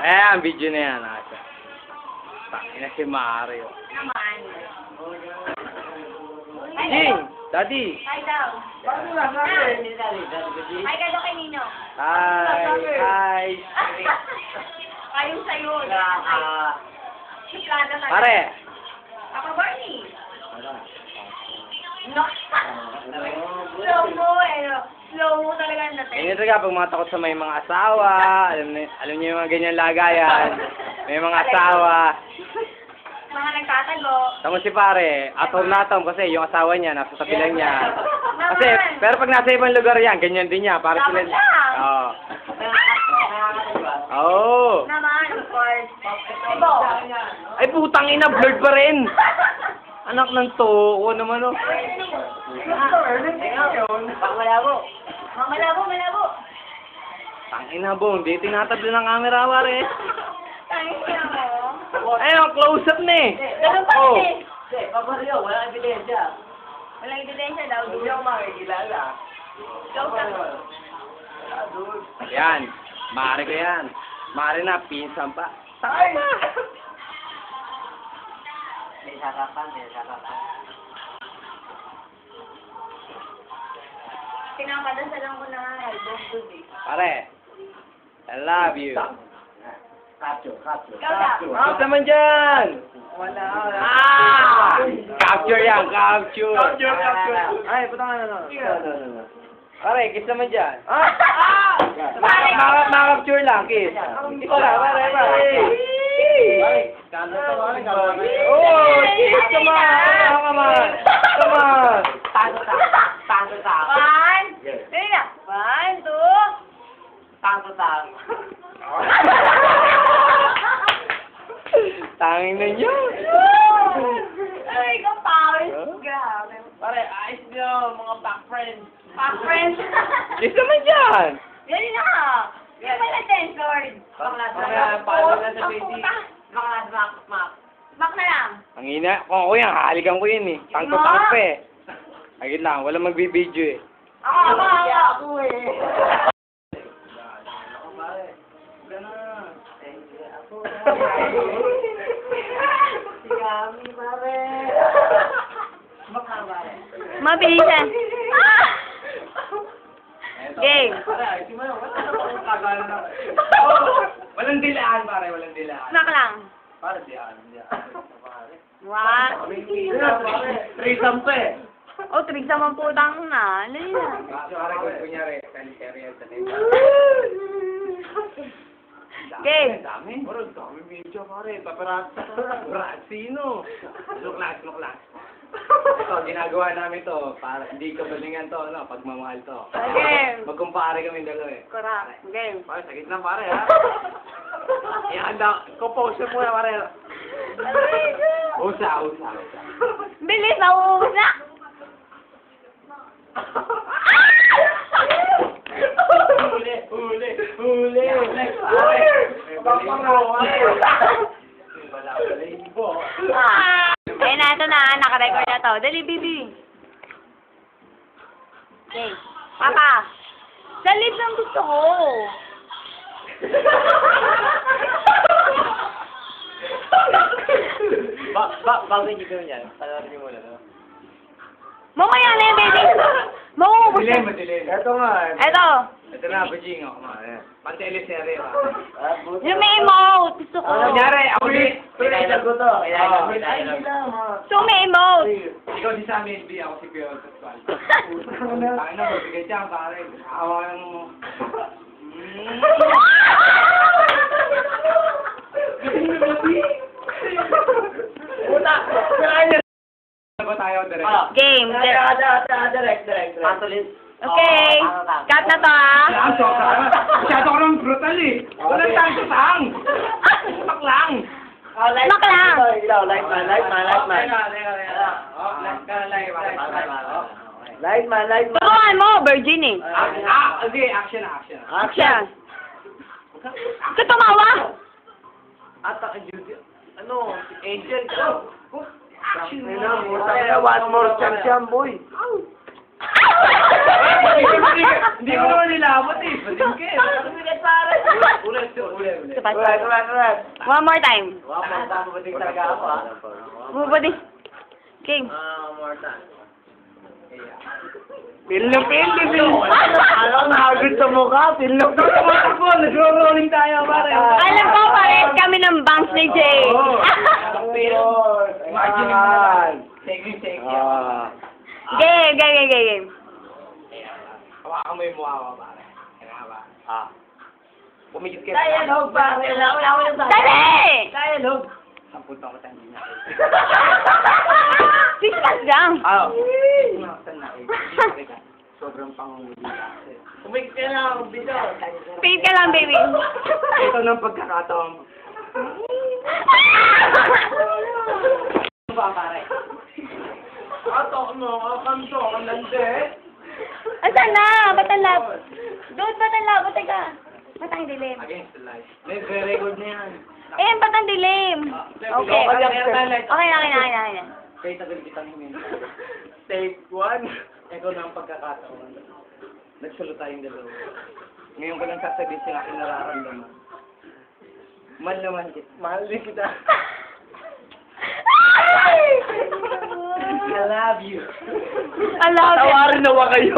Ayan, video na yan. Ina si Mario. Naman. Jing! Daddy! Hi daw. Hi ka daw kay Nino. Hi! Hi! Kayong sayo. Suplada na. Pare! Papa Barney. No. Slow mo eh. Slow mo talaga natin. Ganyan talaga pag mga takot sa may mga asawa. Alam niyo yung mga ganyan lagayan. May mga asawa. Mga nagtatago. Tama si pare, atom na atom kasi yung asawa niya nasa tabi lang niya. Kasi, pero pag nasa ibang lugar yan, ganyan din niya. Para sila... Dapat lang. Oo. Oo. Naman, of course. Ibo. Ay putang ina, blurred pa rin. Anak ng to, o naman o. Malabo. Malabo. Tangina bong, di tinatabla ng camera pare. Tangina mo. Ayun, close up na eh. Ganun pa Oh. rin. Papario, walang ebidensya. Walang ebidensya daw. Hindi ako makikilala. Close up. Yan, maaari ko yan. Maaari na, pinsan pa. Ay! May sarapan. Pinapadasalan ko na nga. Good eh. Pare, I love you. Capture. Out naman dyan! Wala. Ah! Capture yan, capture. Ay, puta nga na. Pare, kiss naman dyan. Pare! Makapture lang, kiss. Kiss lang, pare. Oh, kiss, come on. Come on. Tango. One. Dali na. 1, 2. Tango. Tangin na niyo. Ay, kapawis. Grabe. Pare, ayos nyo, mga back friends. Back friends. Kiss naman dyan. Dali na. Yung pala dance, Lord. Paano na sa basic? Smack. Back na lang. Ang ina, kung ako yan, hahalikan ko yun eh. Tangko-tangko pa eh. Agad lang, walang magbibideo eh. Ako eh. Sigami, pare. Mabilisan. Game. Pare, ayos mo na. Wala na akong kagana na. Walang dilaan pare, walang dilaan. Smack lang. Pare, diyan. Pare. 1. Trisam pa eh. Oh, trig sa mamputang na. Dali na. Pare, kung kunyari, serial sa name. Game. Dami. Parang dami video pare, paparazzi. Sino? Look lang. Ito, ginagawa namin to, para hindi ka balingan to, no, pagmamahal to. Game. Magkumpare kami dalawa eh. Correct. Game. Pare, sakit lang pare ha. Ihanda, compose mo na pare. Usa. Bilis na uus na. Huli. Ayun na, ito na. Nakarecord na to. Dali, bibi. Okay. Papa. Salid lang gusto ko. Bakit hindi ko yan? Panarin niyo muna, no? Mamaya na yung baby. Mauubos na. Madilim. Ito nga. Ito. Ito na, Bajing, oh. Panteleserye, ha? Yung may emote. Gusto ko. Kunyari, ako din. Kailangan ko to. So may emote. Ikaw si Sam NB, ako si Pio Pascual. Tayo na, magbigay siya, pare. Awa mo. Puta! Ano ba tayo, direct? Game. Direct. Patulis. Okay. Cut na to, ah. Masyado ka ng brutal eh. Walang tang-tang. Tutak lang. Smack lang. Light man. Turuan mo, virgin eh. Okay, action. Action. Ka tumawa. Ano? Angel. Action One more chance yan, boy. Hindi mo naman nilabot eh. Bading ka eh. Ulit. Ulit. One more time. Wow, tama ba din talaga ako, ah? Bumabadi. King. More time. Feel na feel. Alam, nahagod sa mukha. Feel na feel. Nagro-rolling tayo, pare. Alam ko, pares kami ng bangs ni Jay. Imagine mo naman. Shaking. Game. Hawakan mo yung mukha ko, pare. Kaya ba? Pumigit ka. Dialogue, pare. Wala ko yung Dali! Dialogue. Sampun taon ko tayo hindi niya. Sismas lang. Sinaktan na eh. Sobrang pangunguli kasi. Umigit ka lang, bito. Paid ka lang, baby. Ito ng pagkakataon. Ano ba, pare? Atok mo, kakanto, kanante. Asan na? Ba't ang labo? Dude, ba't ang labo? Teka. Ba't ang dilim? Against the light. Very good na yan. Eh, ba't ang dilim? Okay. Okay na. Kaya tagal kitang himin. Take one. Ikaw na ang pagkakataon. Nagsulo tayong dalawa. Ngayon ko lang sasabihin sila aking nararamdaman. Mahal naman kita. Mahal din kita. I love you. Alam. Tawarin nawa kayo.